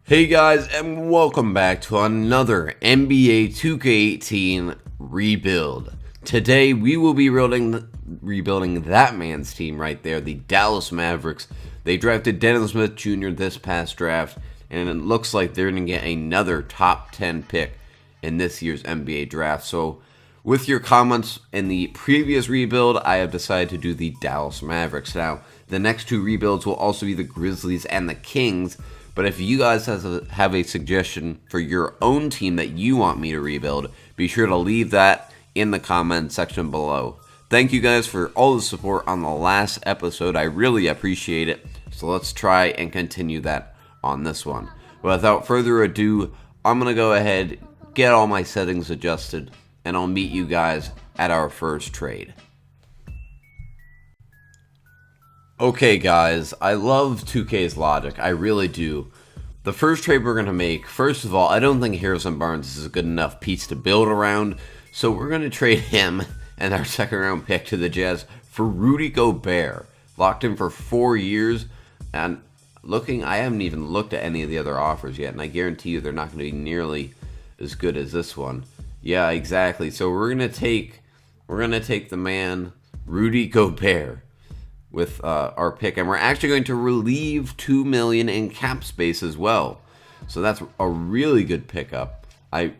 Hey guys, and welcome back to another NBA 2k18 rebuild. Today we will be rebuilding that man's team right there, the Dallas Mavericks. They drafted Dennis Smith Jr. this past draft, and it looks like they're going to get another top 10 pick in this year's NBA draft. So with your comments in the previous rebuild, I have decided to do the Dallas Mavericks. Now, the next two rebuilds will also be the Grizzlies and the Kings. But if you guys have a suggestion for your own team that you want me to rebuild, be sure to leave that in the comment section below. Thank you guys for all the support on the last episode. I really appreciate it. So let's try and continue that on this one. Without further ado, I'm going to go ahead, get all my settings adjusted, and I'll meet you guys at our first trade. Okay guys, I love 2K's logic, I really do. The first trade we're going to make, first of all, I don't think Harrison Barnes is a good enough piece to build around, so we're going to trade him and our second round pick to the Jazz for Rudy Gobert. Locked in for 4 years, and I haven't even looked at any of the other offers yet, and I guarantee you they're not going to be nearly as good as this one. Yeah, exactly, so we're going to take the man, Rudy Gobert, with our pick, and we're actually going to relieve $2 million in cap space as well. So that's a really good pickup. I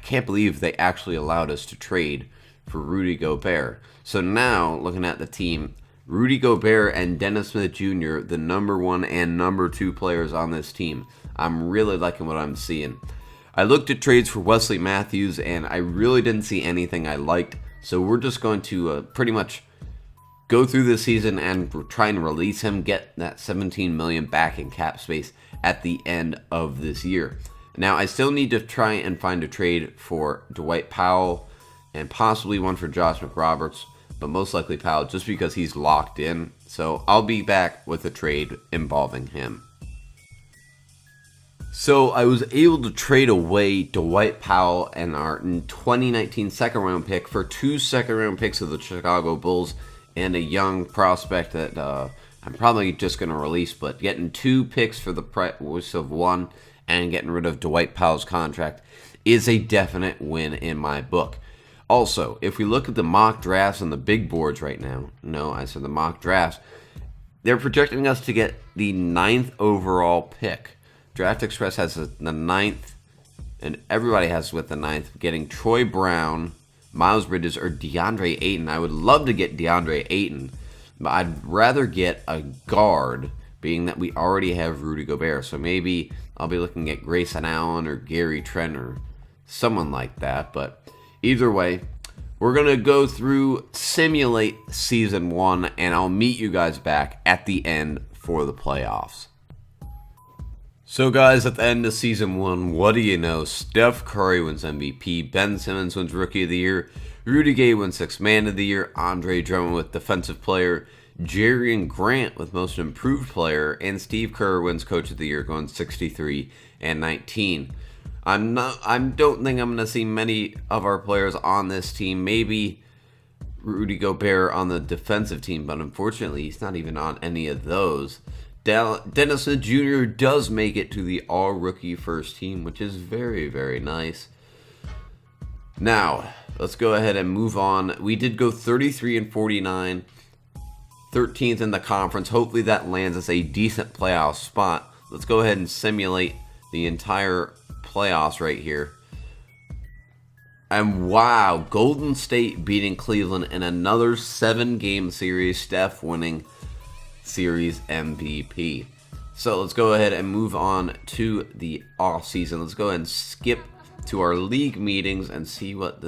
can't believe they actually allowed us to trade for Rudy Gobert. So now, looking at the team, Rudy Gobert and Dennis Smith Jr., the number 1 and number 2 players on this team. I'm really liking what I'm seeing. I looked at trades for Wesley Matthews, and I really didn't see anything I liked. So we're just going to pretty much go through this season and try and release him, get that $17 million back in cap space at the end of this year. Now, I still need to try and find a trade for Dwight Powell and possibly one for Josh McRoberts, but most likely Powell just because he's locked in. So I'll be back with a trade involving him. So I was able to trade away Dwight Powell and our 2019 second round pick for 2 second round picks of the Chicago Bulls and a young prospect that I'm probably just going to release, but getting 2 picks for the price of 1 and getting rid of Dwight Powell's contract is a definite win in my book. Also, if we look at the mock drafts and the big boards right now, no, I said the mock drafts, they're projecting us to get the 9th overall pick. Draft Express has the 9th, and everybody has with the 9th, getting Troy Brown, Miles Bridges, or DeAndre Ayton. I would love to get DeAndre Ayton, but I'd rather get a guard, being that we already have Rudy Gobert. So maybe I'll be looking at Grayson Allen or Gary Trent or someone like that. But either way, we're going to go through, simulate Season 1, and I'll meet you guys back at the end for the playoffs. So guys, at the end of Season 1, what do you know? Steph Curry wins MVP, Ben Simmons wins Rookie of the Year, Rudy Gay wins Sixth Man of the Year, Andre Drummond with Defensive Player, Jerian Grant with Most Improved Player, and Steve Kerr wins Coach of the Year, going 63 and 19. I don't think I'm going to see many of our players on this team. Maybe Rudy Gobert on the defensive team, but unfortunately he's not even on any of those. Dennis Smith Jr. does make it to the all-rookie first team, which is very, very nice. Now, let's go ahead and move on. We did go 33 and 49, 13th in the conference. Hopefully that lands us a decent playoff spot. Let's go ahead and simulate the entire playoffs right here. And wow, Golden State beating Cleveland in another 7-game series, Steph winning Series MVP. So let's go ahead and move on to the offseason. Let's go ahead and skip to our league meetings and see what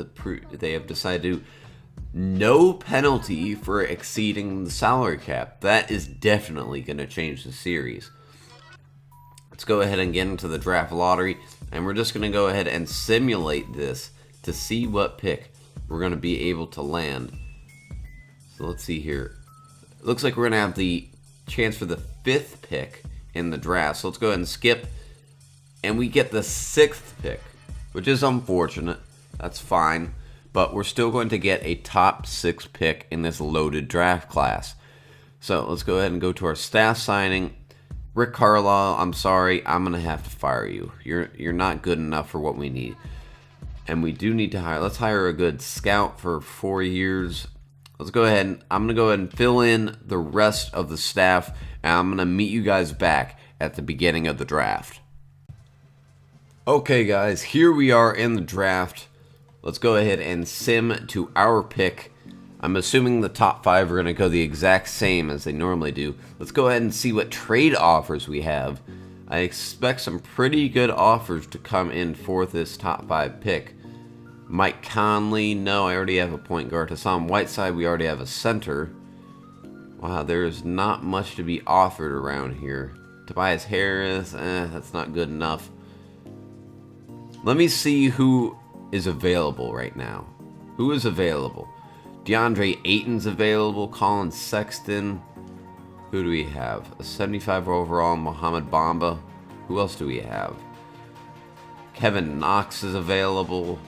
they have decided to do. No penalty for exceeding the salary cap. That is definitely going to change the series. Let's go ahead and get into the draft lottery, and we're just going to go ahead and simulate this to see what pick we're going to be able to land. So let's see here. It looks like we're going to have the chance for the 5th pick in the draft. So let's go ahead and skip. And we get the 6th pick, which is unfortunate. That's fine. But we're still going to get a top 6 pick in this loaded draft class. So let's go ahead and go to our staff signing. Rick Carlisle, I'm sorry, I'm gonna have to fire you. You're not good enough for what we need. And we do need to hire. Let's hire a good scout for 4 years. Let's go ahead and I'm gonna go ahead and fill in the rest of the staff, and I'm gonna meet you guys back at the beginning of the draft. Okay, guys, here we are in the draft. Let's go ahead and sim to our pick. I'm assuming the top 5 are going to go the exact same as they normally do. Let's go ahead and see what trade offers we have. I expect some pretty good offers to come in for this top 5 pick. Mike Conley, no, I already have a point guard. Hassan Whiteside, we already have a center. Wow, there's not much to be offered around here. Tobias Harris, that's not good enough. Let me see who is available right now. Who is available? DeAndre Ayton's available. Colin Sexton. Who do we have? A 75 overall, Mohamed Bamba. Who else do we have? Kevin Knox is available.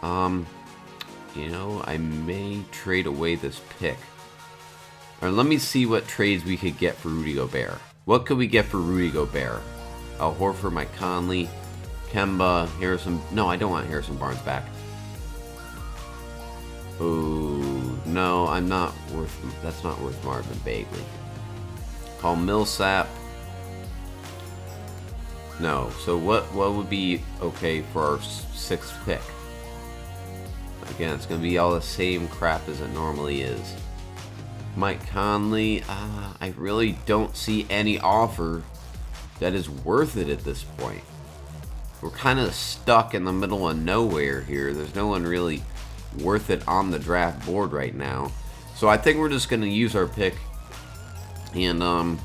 You know, I may trade away this pick. Or let me see what trades we could get for Rudy Gobert. What could we get for Rudy Gobert? Al Horford, Mike Conley, Kemba, Harrison. No, I don't want Harrison Barnes back. Oh, no, I'm not worth. That's not worth Marvin Bagley. Paul Millsap. No. So what would be okay for our 6th pick? Again, it's going to be all the same crap as it normally is. Mike Conley. I really don't see any offer that is worth it at this point. We're kind of stuck in the middle of nowhere here. There's no one really worth it on the draft board right now. So I think we're just going to use our pick. And, oh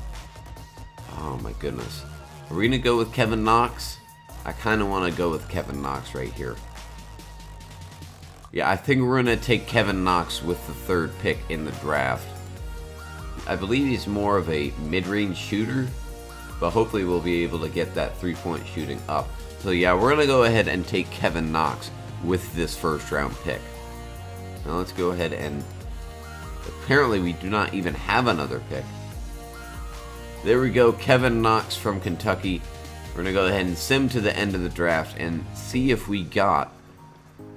my goodness. Are we going to go with Kevin Knox? I kind of want to go with Kevin Knox right here. Yeah, I think we're going to take Kevin Knox with the 3rd pick in the draft. I believe he's more of a mid-range shooter, but hopefully we'll be able to get that 3-point shooting up. So yeah, we're going to go ahead and take Kevin Knox with this 1st round pick. Now let's go ahead and... Apparently we do not even have another pick. There we go, Kevin Knox from Kentucky. We're going to go ahead and sim to the end of the draft and see if we got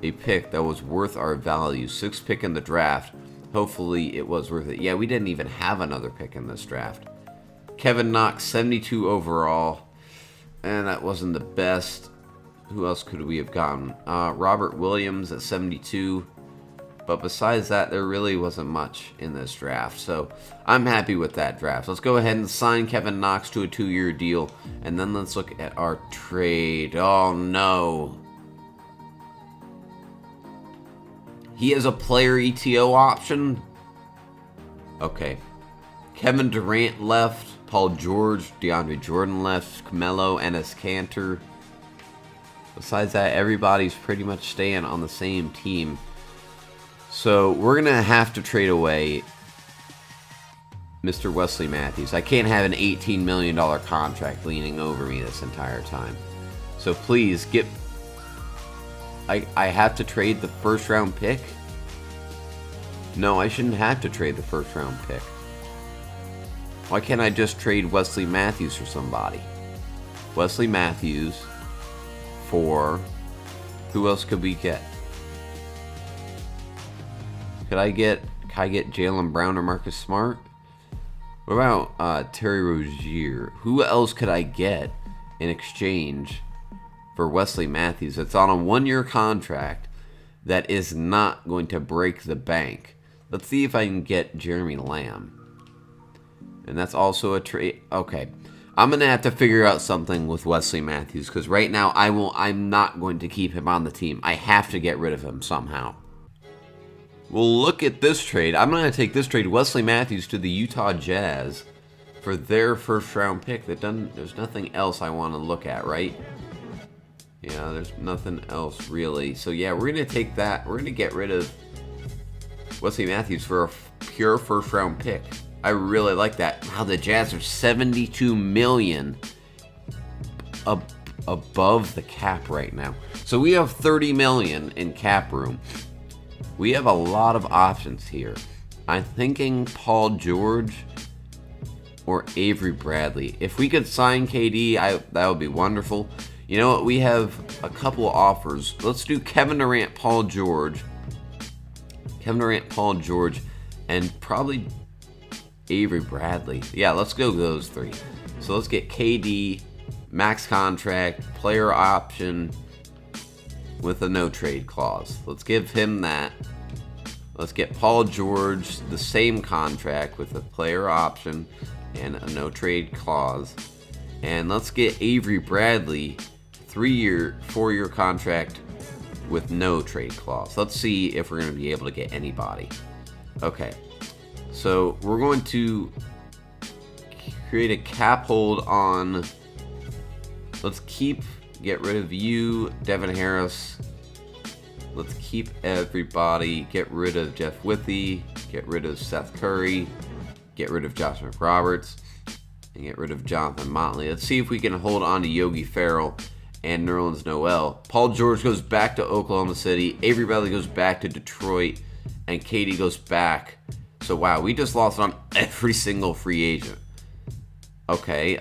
a pick that was worth our value. 6th pick in the draft. Hopefully it was worth it. Yeah, we didn't even have another pick in this draft. Kevin Knox, 72 overall. And that wasn't the best. Who else could we have gotten? Robert Williams at 72. But besides that, there really wasn't much in this draft. So I'm happy with that draft. Let's go ahead and sign Kevin Knox to a 2-year deal. And then let's look at our trade. Oh, no. He has a player ETO option. Okay. Kevin Durant left. Paul George, DeAndre Jordan left. Carmelo, Enes Kanter. Besides that, everybody's pretty much staying on the same team. So we're going to have to trade away Mr. Wesley Matthews. I can't have an $18 million contract leaning over me this entire time. So please get... I have to trade the 1st round pick? No, I shouldn't have to trade the 1st round pick. Why can't I just trade Wesley Matthews for somebody? Wesley Matthews for... Who else could we get? Can I get Jaylen Brown or Marcus Smart? What about Terry Rozier? Who else could I get in exchange for Wesley Matthews? It's on a 1-year contract that is not going to break the bank. Let's see if I can get Jeremy Lamb. And that's also a trade. Okay. I'm going to have to figure out something with Wesley Matthews, because right now I'm not going to keep him on the team. I have to get rid of him somehow. Well, look at this trade. I'm going to take this trade, Wesley Matthews to the Utah Jazz for their 1st round pick. There's nothing else I want to look at, right? Yeah, there's nothing else really. So yeah, we're going to take that. We're going to get rid of Wesley Matthews for a pure 1st round pick. I really like that. Wow, the Jazz are $72 million above the cap right now. So we have $30 million in cap room. We have a lot of options here. I'm thinking Paul George or Avery Bradley. If we could sign KD, that would be wonderful. You know what? We have a couple of offers. Let's do Kevin Durant, Paul George. Kevin Durant, Paul George, and probably Avery Bradley. Yeah, let's go those three. So let's get KD, max contract, player option with a no trade clause. Let's give him that. Let's get Paul George, the same contract with a player option and a no trade clause. And let's get Avery Bradley, 3-year, 4-year contract with no trade clause. Let's see if we're going to be able to get anybody. Okay, so we're going to create a cap hold on. Let's get rid of you, Devin Harris. Let's keep everybody. Get rid of Jeff Withey. Get rid of Seth Curry. Get rid of Josh McRoberts. And get rid of Jonathan Motley. Let's see if we can hold on to Yogi Ferrell and Nerlens Noel. Paul George goes back to Oklahoma City. Avery Bradley goes back to Detroit. And KD goes back. So, wow, we just lost on every single free agent. Okay,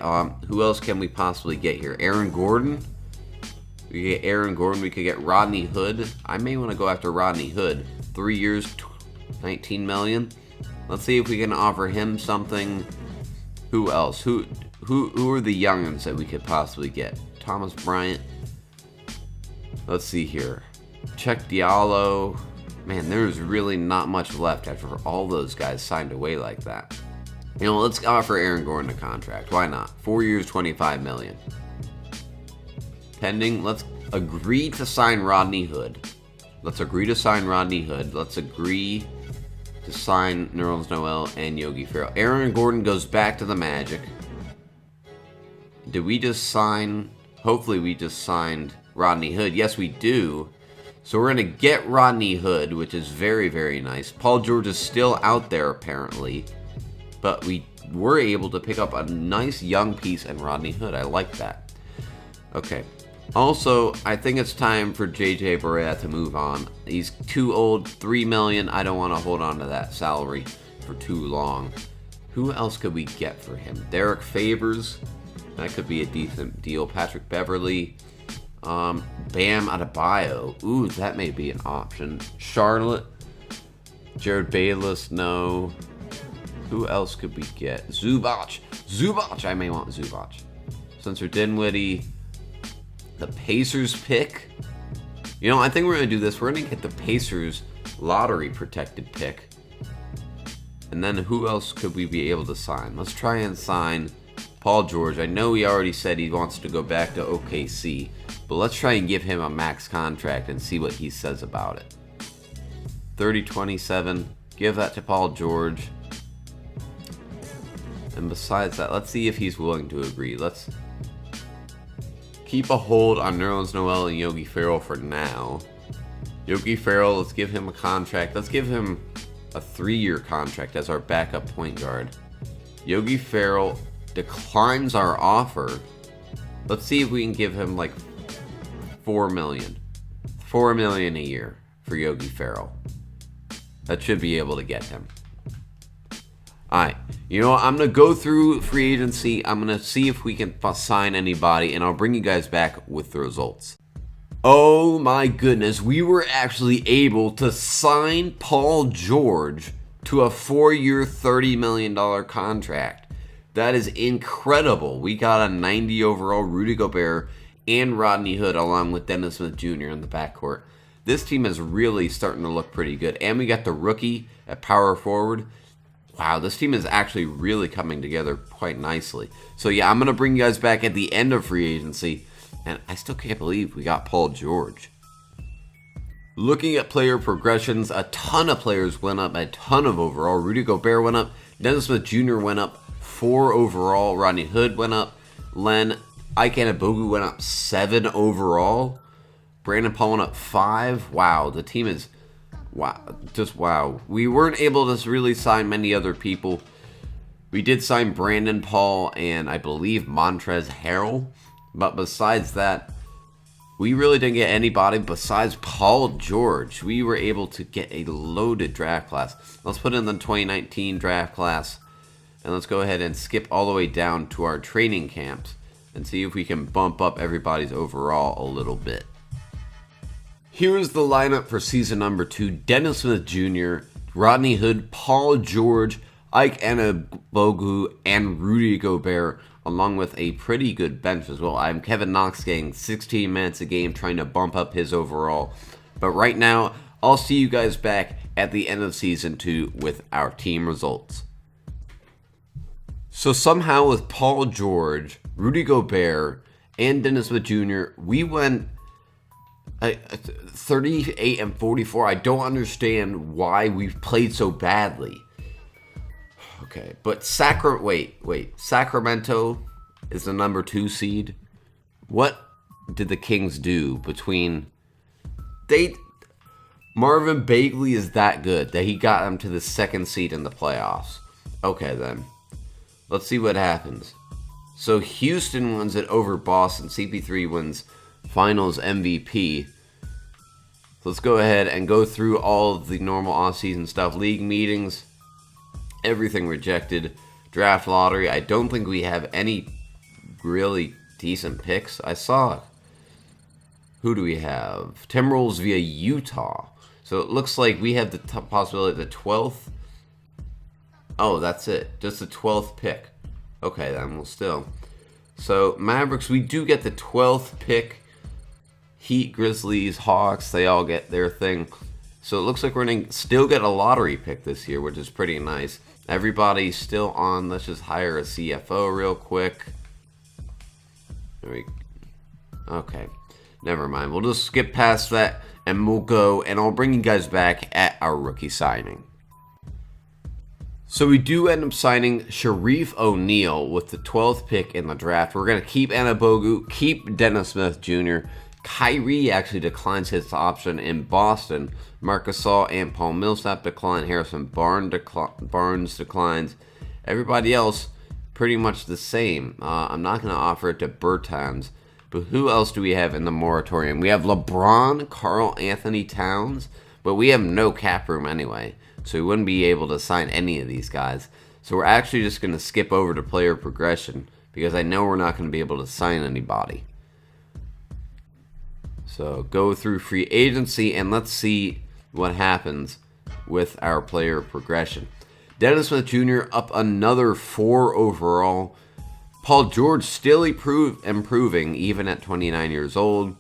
who else can we possibly get here? Aaron Gordon? We could get Aaron Gordon. We could get Rodney Hood. I may want to go after Rodney Hood. 3 years, $19 million. Let's see if we can offer him something. Who else? Who are the youngins that we could possibly get? Thomas Bryant. Let's see here. Check Diallo. Man, there's really not much left after all those guys signed away like that. You know, let's offer Aaron Gordon a contract. Why not? 4 years, $25 million. Pending, let's agree to sign Rodney Hood. Let's agree to sign Rodney Hood. Let's agree to sign Nerlens Noel and Yogi Ferrell. Aaron Gordon goes back to the Magic. Did we just sign? Hopefully we just signed Rodney Hood. Yes, we do. So we're going to get Rodney Hood, which is very, very nice. Paul George is still out there apparently. But we were able to pick up a nice young piece in Rodney Hood. I like that. Okay. Also, I think it's time for JJ Barea to move on. He's too old, $3 million. I don't want to hold on to that salary for too long. Who else could we get for him? Derek Favors. That could be a decent deal. Patrick Beverly. Bam Adebayo. Ooh, that may be an option. Charlotte. Jared Bayless. No. Who else could we get? Zubac. I may want Zubac. Spencer Dinwiddie. The Pacers pick. You know, I think we're going to do this. We're going to get the Pacers lottery protected pick. And then who else could we be able to sign? Let's try and sign Paul George. I know he already said he wants to go back to OKC. But let's try and give him a max contract and see what he says about it. 30-27. Give that to Paul George. And besides that, let's see if he's willing to agree. Let's keep a hold on Nerlens Noel and Yogi Ferrell for now. Yogi Ferrell, let's give him a contract. Let's give him a 3-year contract as our backup point guard. Yogi Ferrell declines our offer. Let's see if we can give him like $4 million. $4 million a year for Yogi Ferrell. That should be able to get him. Alright, you know what? I'm going to go through free agency. I'm going to see if we can sign anybody, and I'll bring you guys back with the results. Oh my goodness, we were actually able to sign Paul George to a 4-year, $30 million contract. That is incredible. We got a 90 overall Rudy Gobert and Rodney Hood along with Dennis Smith Jr. in the backcourt. This team is really starting to look pretty good. And we got the rookie at power forward. Wow, this team is actually really coming together quite nicely. So yeah, I'm going to bring you guys back at the end of free agency. And I still can't believe we got Paul George. Looking at player progressions, a ton of players went up, a ton of overall. Rudy Gobert went up. Dennis Smith Jr. went up 4 overall. Rodney Hood went up. Ike Anigbogu went up 7 overall. Brandon Paul went up 5. Wow, the team is... Wow, just wow. We weren't able to really sign many other people. We did sign Brandon Paul and I believe Montrezl Harrell. But besides that, we really didn't get anybody besides Paul George. We were able to get a loaded draft class. Let's put in the 2019 draft class. And let's go ahead and skip all the way down to our training camps and see if we can bump up everybody's overall a little bit. Here's the lineup for season number 2. Dennis Smith Jr., Rodney Hood, Paul George, Ike Anabogu, and Rudy Gobert, along with a pretty good bench as well. I'm Kevin Knox getting 16 minutes a game, trying to bump up his overall. But right now, I'll see you guys back at the end of season 2 with our team results. So somehow with Paul George, Rudy Gobert, and Dennis Smith Jr., we went 38 and 44. I don't understand why we've played so badly. Okay, but Sacramento is the number 2 seed. What did the Kings do between... Marvin Bagley is that good that he got them to the 2nd seed in the playoffs. Okay, then. Let's see what happens. So Houston wins it over Boston. CP3 wins Finals MVP. Let's go ahead and go through all of the normal offseason stuff. League meetings. Everything rejected. Draft lottery. I don't think we have any really decent picks. I saw... Who do we have? Timberwolves via Utah. So it looks like we have the possibility of the 12th. Oh, that's it. Just the 12th pick. Okay, then we'll still. So Mavericks, we do get the 12th pick. Heat, Grizzlies, Hawks, they all get their thing. So it looks like we're going to still get a lottery pick this year, which is pretty nice. Everybody's still on. Let's just hire a CFO real quick. Okay. Never mind. We'll just skip past that and we'll go, and I'll bring you guys back at our rookie signing. So we do end up signing Sharif O'Neal with the 12th pick in the draft. We're going to keep Anabogu, keep Dennis Smith Jr. Kyrie actually declines his option in Boston. Marc Gasol and Paul Millsap decline. Harrison Barnes declines. Everybody else pretty much the same. I'm not going to offer it to Bertans. But who else do we have in the moratorium? We have LeBron, Karl Anthony Towns, but we have no cap room anyway, so we wouldn't be able to sign any of these guys. So we're actually just going to skip over to player progression because I know we're not going to be able to sign anybody. So go through free agency and let's see what happens with our player progression. Dennis Smith Jr. up another 4 overall. Paul George still improving even at 29 years old.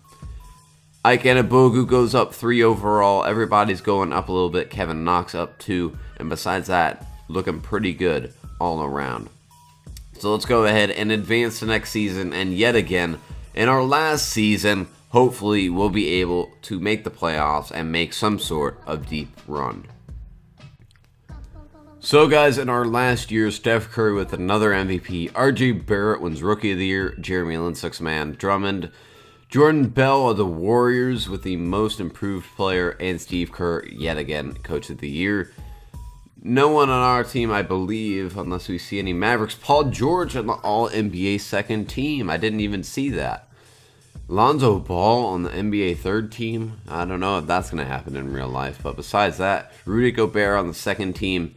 Ike Anabogu goes up 3 overall. Everybody's going up a little bit. Kevin Knox up 2. And besides that, looking pretty good all around. So let's go ahead and advance to next season. And yet again, in our last season, hopefully we'll be able to make the playoffs and make some sort of deep run. So guys, in our last year, Steph Curry with another MVP, RJ Barrett wins Rookie of the Year, Jeremy Lin 6th Man, Drummond, Jordan Bell of the Warriors with the Most Improved Player, and Steve Kerr yet again Coach of the Year. No one on our team, I believe, unless we see any Mavericks. Paul George on the All-NBA 2nd team. I didn't even see that. Lonzo Ball on the NBA 3rd team. I don't know if that's going to happen in real life, but besides that, Rudy Gobert on the 2nd team.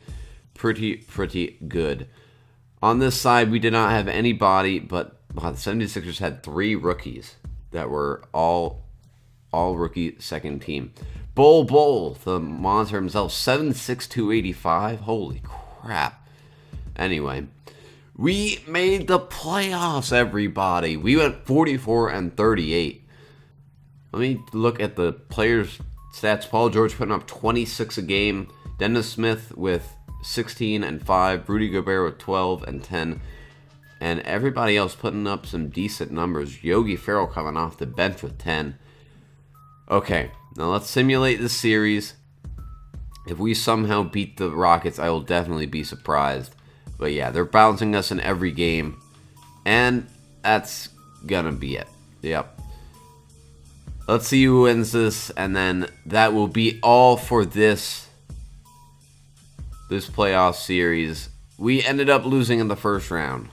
Pretty good. On this side, we did not have anybody, but the 76ers had 3 rookies that were all rookie 2nd team. Bol, the monster himself, 7'6", 285. Holy crap. Anyway, we made the playoffs, everybody. We went 44 and 38. Let me look at the players' stats. Paul George putting up 26 a game. Dennis Smith with 16 and 5, Rudy Gobert with 12 and 10, and everybody else putting up some decent numbers. Yogi Ferrell coming off the bench with 10. Okay, now let's simulate this series. If we somehow beat the Rockets, I will definitely be surprised. But yeah, they're bouncing us in every game, and that's gonna be it. Yep. Let's see who wins this, and then that will be all for this playoff series. We ended up losing in the first round.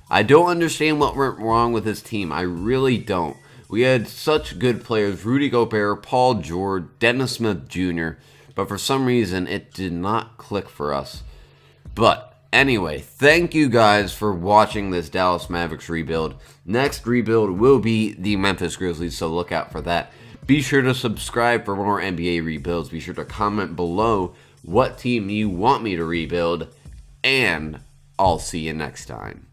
I don't understand what went wrong with this team. I really don't. We had such good players. Rudy Gobert, Paul George, Dennis Smith Jr. But for some reason, it did not click for us. But Anyway, thank you guys for watching this Dallas Mavericks rebuild. Next rebuild will be the Memphis Grizzlies, so look out for that. Be sure to subscribe for more NBA rebuilds. Be sure to comment below what team you want me to rebuild, and I'll see you next time.